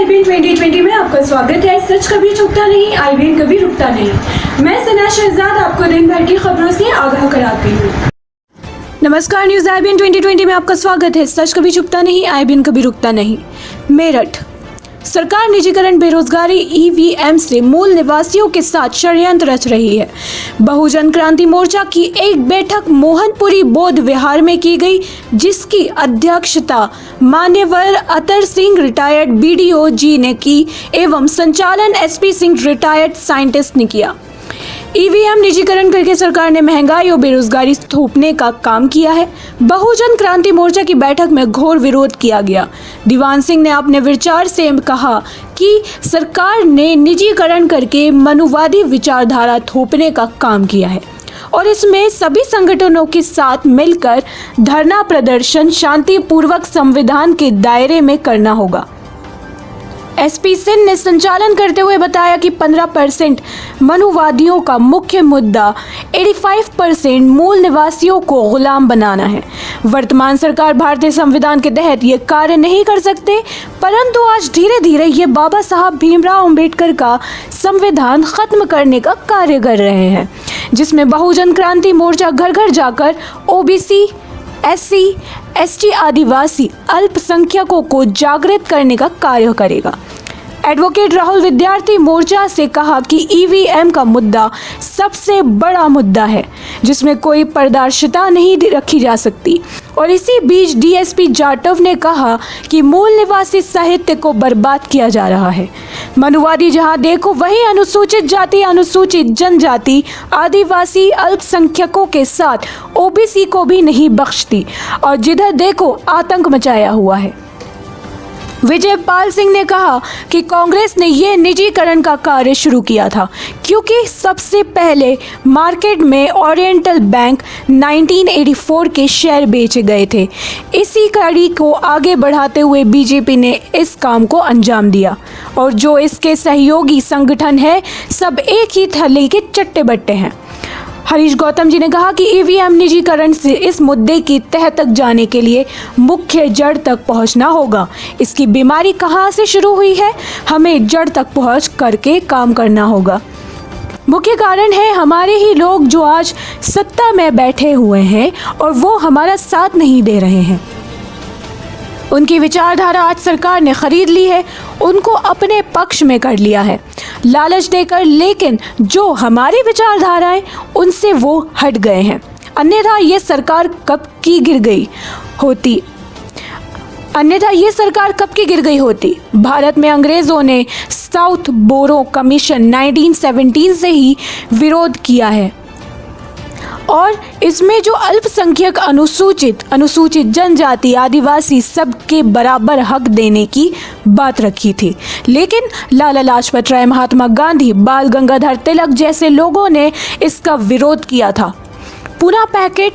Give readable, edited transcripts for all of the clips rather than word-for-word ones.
IBN 2020 में आपका स्वागत है। सच कभी छुपता नहीं, आईबीएन कभी रुकता नहीं। मैं सना शहजाद आपको दिन भर की खबरों से आगाह कराती हूँ। नमस्कार, न्यूज आईबीएन 2020 में आपका स्वागत है। सच कभी छुपता नहीं, आईबीएन कभी रुकता नहीं। मेरठ सरकार निजीकरण, बेरोजगारी, ईवीएम से मूल निवासियों के साथ षड्यंत्र रच रही है। बहुजन क्रांति मोर्चा की एक बैठक मोहनपुरी बौद्ध विहार में की गई, जिसकी अध्यक्षता मान्यवर अतर सिंह रिटायर्ड बीडीओ जी ने की एवं संचालन एसपी सिंह रिटायर्ड साइंटिस्ट ने किया। ईवीएम निजीकरण करके सरकार ने महंगाई और बेरोजगारी थोपने का काम किया है। बहुजन क्रांति मोर्चा की बैठक में घोर विरोध किया गया। दीवान सिंह ने अपने विचार से कहा कि सरकार ने निजीकरण करके मनुवादी विचारधारा थोपने का काम किया है और इसमें सभी संगठनों के साथ मिलकर धरना प्रदर्शन शांतिपूर्वक संविधान के दायरे में करना होगा। एसपी सिंह ने संचालन करते हुए बताया कि 15% मनुवादियों का मुख्य मुद्दा 85% मूल निवासियों को गुलाम बनाना है। वर्तमान सरकार भारतीय संविधान के तहत ये कार्य नहीं कर सकते, परंतु आज धीरे धीरे ये बाबा साहब भीमराव अंबेडकर का संविधान खत्म करने का कार्य कर रहे हैं, जिसमें बहुजन क्रांति मोर्चा घर घर जाकर ओबीसी, एससी, एसटी, आदिवासी, अल्पसंख्यकों को जागृत करने का कार्य करेगा। एडवोकेट राहुल विद्यार्थी मोर्चा से कहा कि ईवीएम का मुद्दा सबसे बड़ा मुद्दा है, जिसमें कोई पारदर्शिता नहीं रखी जा सकती। और इसी बीच डीएसपी जाटव ने कहा कि मूल निवासी साहित्य को बर्बाद किया जा रहा है। मनुवादी जहां देखो वहीं अनुसूचित जाति, अनुसूचित जनजाति, आदिवासी, अल्पसंख्यकों के साथ ओबीसी को भी नहीं बख्शती और जिधर देखो आतंक मचाया हुआ है। विजय पाल सिंह ने कहा कि कांग्रेस ने ये निजीकरण का कार्य शुरू किया था, क्योंकि सबसे पहले मार्केट में ओरिएंटल बैंक 1984 के शेयर बेचे गए थे। इसी कड़ी को आगे बढ़ाते हुए बीजेपी ने इस काम को अंजाम दिया और जो इसके सहयोगी संगठन है सब एक ही थैले के चट्टे बट्टे हैं। हरीश गौतम जी ने कहा कि ईवीएम निजीकरण से इस मुद्दे की तह तक जाने के लिए मुख्य जड़ तक पहुंचना होगा। इसकी बीमारी कहां से शुरू हुई है, हमें जड़ तक पहुंच करके काम करना होगा। मुख्य कारण है हमारे ही लोग जो आज सत्ता में बैठे हुए हैं और वो हमारा साथ नहीं दे रहे हैं। उनकी विचारधारा आज सरकार ने खरीद ली है, उनको अपने पक्ष में कर लिया है लालच देकर, लेकिन जो हमारी विचारधाराएं उनसे वो हट गए हैं। अन्यथा ये सरकार कब की गिर गई होती। भारत में अंग्रेजों ने साउथ बोरो कमीशन 1917 से ही विरोध किया है और इसमें जो अल्पसंख्यक, अनुसूचित जनजाति, आदिवासी सबके बराबर हक देने की बात रखी थी। लेकिन लाला लाजपत राय, महात्मा गांधी, बाल गंगाधर तिलक जैसे लोगों ने इसका विरोध किया था। पूरा पैकेट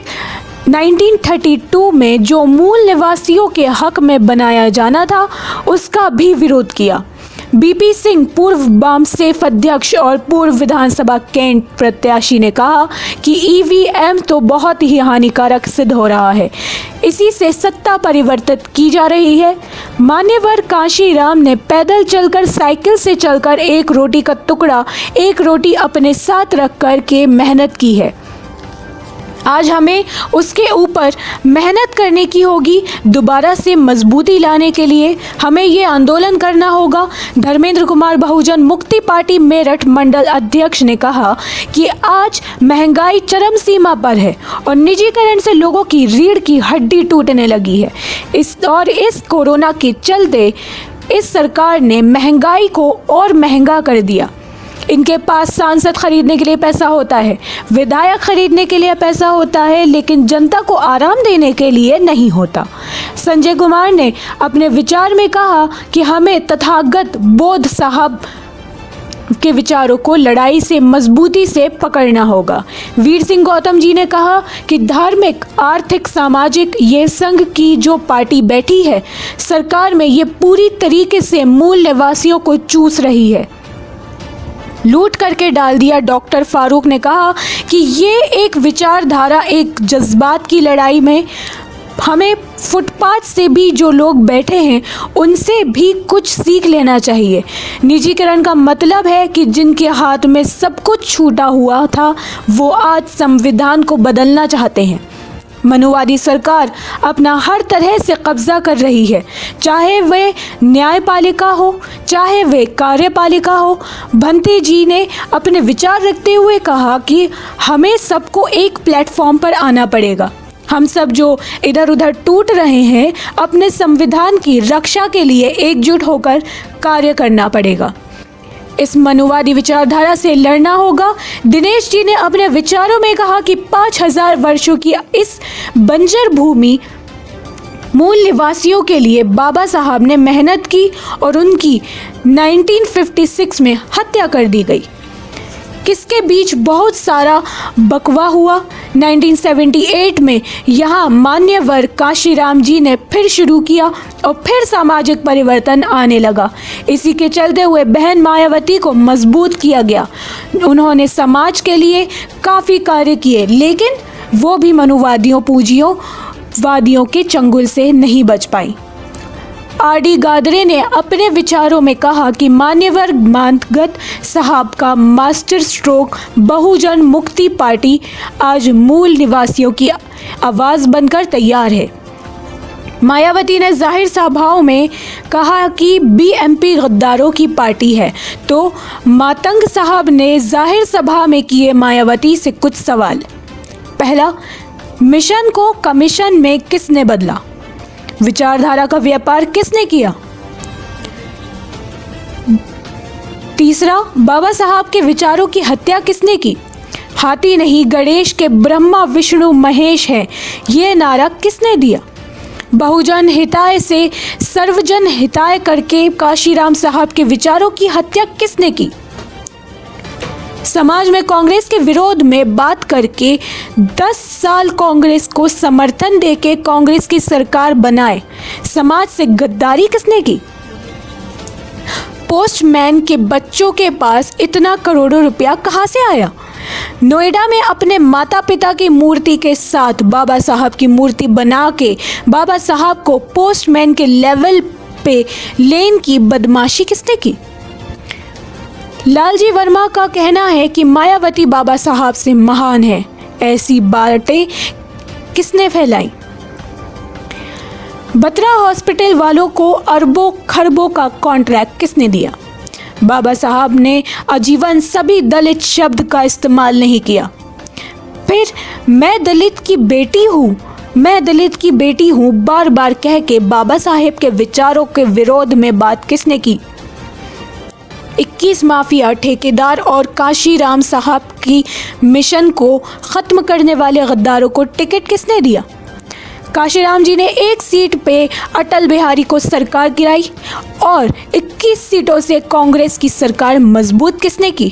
1932 में जो मूल निवासियों के हक में बनाया जाना था उसका भी विरोध किया। बीपी सिंह, पूर्व बामसेफ अध्यक्ष और पूर्व विधानसभा कैंट प्रत्याशी ने कहा कि ईवीएम तो बहुत ही हानिकारक सिद्ध हो रहा है, इसी से सत्ता परिवर्तित की जा रही है। मान्यवर कांशीराम ने पैदल चलकर, साइकिल से चलकर एक रोटी का टुकड़ा, एक रोटी अपने साथ रख कर के मेहनत की है। आज हमें उसके ऊपर मेहनत करने की होगी। दोबारा से मजबूती लाने के लिए हमें ये आंदोलन करना होगा। धर्मेंद्र कुमार, बहुजन मुक्ति पार्टी मेरठ मंडल अध्यक्ष ने कहा कि आज महंगाई चरम सीमा पर है और निजीकरण से लोगों की रीढ़ की हड्डी टूटने लगी है। इस कोरोना के चलते इस सरकार ने महंगाई को और महंगा कर दिया। इनके पास सांसद खरीदने के लिए पैसा होता है, विधायक खरीदने के लिए पैसा होता है, लेकिन जनता को आराम देने के लिए नहीं होता। संजय कुमार ने अपने विचार में कहा कि हमें तथागत बौद्ध साहब के विचारों को लड़ाई से मजबूती से पकड़ना होगा। वीर सिंह गौतम जी ने कहा कि धार्मिक, आर्थिक, सामाजिक ये संघ की जो पार्टी बैठी है सरकार में, ये पूरी तरीके से मूल निवासियों को चूस रही है, लूट करके डाल दिया। डॉक्टर फारूक ने कहा कि ये एक विचारधारा, एक जज्बात की लड़ाई में हमें फुटपाथ से भी जो लोग बैठे हैं उनसे भी कुछ सीख लेना चाहिए। निजीकरण का मतलब है कि जिनके हाथ में सब कुछ छूटा हुआ था वो आज संविधान को बदलना चाहते हैं। मनुवादी सरकार अपना हर तरह से कब्जा कर रही है, चाहे वे न्यायपालिका हो चाहे वे कार्यपालिका हो। भंते जी ने अपने विचार रखते हुए कहा कि हमें सबको एक प्लेटफॉर्म पर आना पड़ेगा। हम सब जो इधर उधर टूट रहे हैं, अपने संविधान की रक्षा के लिए एकजुट होकर कार्य करना पड़ेगा। इस मनुवादी विचारधारा से लड़ना होगा। दिनेश जी ने अपने विचारों में कहा कि 5000 वर्षों की इस बंजर भूमि मूल निवासियों के लिए बाबा साहब ने मेहनत की और उनकी 1956 में हत्या कर दी गई। किसके बीच बहुत सारा बकवा हुआ। 1978 में यहाँ मान्यवर काशीराम जी ने फिर शुरू किया और फिर सामाजिक परिवर्तन आने लगा। इसी के चलते हुए बहन मायावती को मजबूत किया गया। उन्होंने समाज के लिए काफ़ी कार्य किए, लेकिन वो भी मनुवादियों पूंजियों वादियों के चंगुल से नहीं बच पाई। आर.डी. गादरे ने अपने विचारों में कहा कि मान्यवर मानगत साहब का मास्टर स्ट्रोक बहुजन मुक्ति पार्टी आज मूल निवासियों की आवाज़ बनकर तैयार है। मायावती ने जाहिर सभाओं में कहा कि बीएमपी गद्दारों की पार्टी है, तो मातंग साहब ने जाहिर सभा में किए मायावती से कुछ सवाल। पहला, मिशन को कमीशन में किसने बदला? विचारधारा का व्यापार किसने किया? तीसरा, बाबा साहब के विचारों की हत्या किसने की? हाथी नहीं गणेश के ब्रह्मा विष्णु महेश है, ये नारा किसने दिया? बहुजन हिताय से सर्वजन हिताय करके काशीराम साहब के विचारों की हत्या किसने की? समाज में कांग्रेस के विरोध में बात करके 10 साल कांग्रेस को समर्थन देके कांग्रेस की सरकार बनाए, समाज से गद्दारी किसने की? पोस्टमैन के बच्चों के पास इतना करोड़ों रुपया कहाँ से आया? नोएडा में अपने माता पिता की मूर्ति के साथ बाबा साहब की मूर्ति बना के बाबा साहब को पोस्टमैन के लेवल पे लेन की बदमाशी किसने की? लालजी वर्मा का कहना है कि मायावती बाबा साहब से महान है। ऐसी बातें किसने फैलाई? बत्रा हॉस्पिटल वालों को अरबों खरबों का कॉन्ट्रैक्ट किसने दिया? बाबा साहब ने आजीवन सभी दलित शब्द का इस्तेमाल नहीं किया। फिर मैं दलित की बेटी हूँ, मैं दलित की बेटी हूँ बार बार कह के बाबा साहेब के विचारों के विरोध में बात किसने की? 21 माफिया ठेकेदार और काशीराम साहब की मिशन को ख़त्म करने वाले गद्दारों को टिकट किसने दिया? काशीराम जी ने एक सीट पे अटल बिहारी को सरकार गिराई और 21 सीटों से कांग्रेस की सरकार मजबूत किसने की?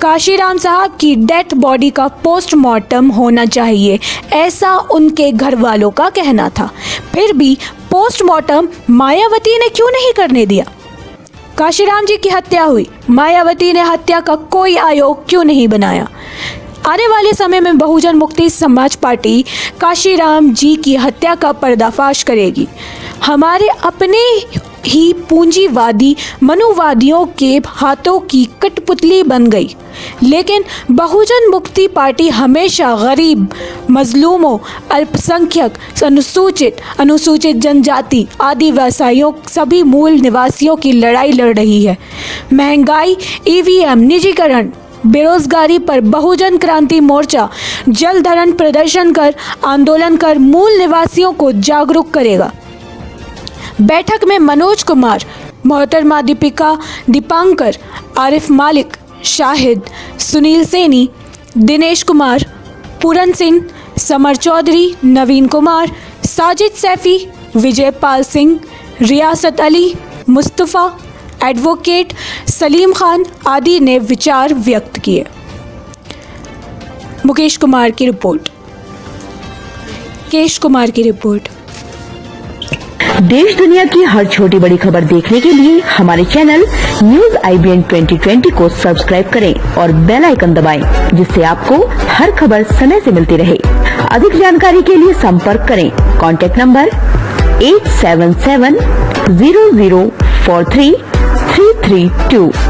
काशीराम साहब की डेथ बॉडी का पोस्टमार्टम होना चाहिए, ऐसा उनके घर वालों का कहना था। फिर भी पोस्टमार्टम मायावती ने क्यों नहीं करने दिया? काशीराम जी की हत्या हुई, मायावती ने हत्या का कोई आयोग क्यों नहीं बनाया? आने वाले समय में बहुजन मुक्ति समाज पार्टी काशीराम जी की हत्या का पर्दाफाश करेगी। हमारे अपने ही पूंजीवादी मनुवादियों के हाथों की कठपुतली बन गई, लेकिन बहुजन मुक्ति पार्टी हमेशा गरीब, मजलूमों, अल्पसंख्यक, अनुसूचित जनजाति, आदिवासियों, सभी मूल निवासियों की लड़ाई लड़ रही है। महंगाई, ईवीएम, निजीकरण, बेरोजगारी पर बहुजन क्रांति मोर्चा जल धरण प्रदर्शन कर आंदोलन कर मूल निवासियों को जागरूक करेगा। बैठक में मनोज कुमार, मोहतरमा दीपिका दीपांकर, आरिफ मालिक, शाहिद, सुनील सैनी, दिनेश कुमार, पूरन सिंह, समर चौधरी, नवीन कुमार, साजिद सैफी, विजय पाल सिंह, रियासत अली, मुस्तफ़ा, एडवोकेट सलीम खान आदि ने विचार व्यक्त किए। मुकेश कुमार की रिपोर्ट। देश दुनिया की हर छोटी बड़ी खबर देखने के लिए हमारे चैनल न्यूज IBN 2020 को सब्सक्राइब करें और बेल आइकन दबाएं, जिससे आपको हर खबर समय से मिलती रहे। अधिक जानकारी के लिए संपर्क करें कॉन्टैक्ट नंबर 8770043332।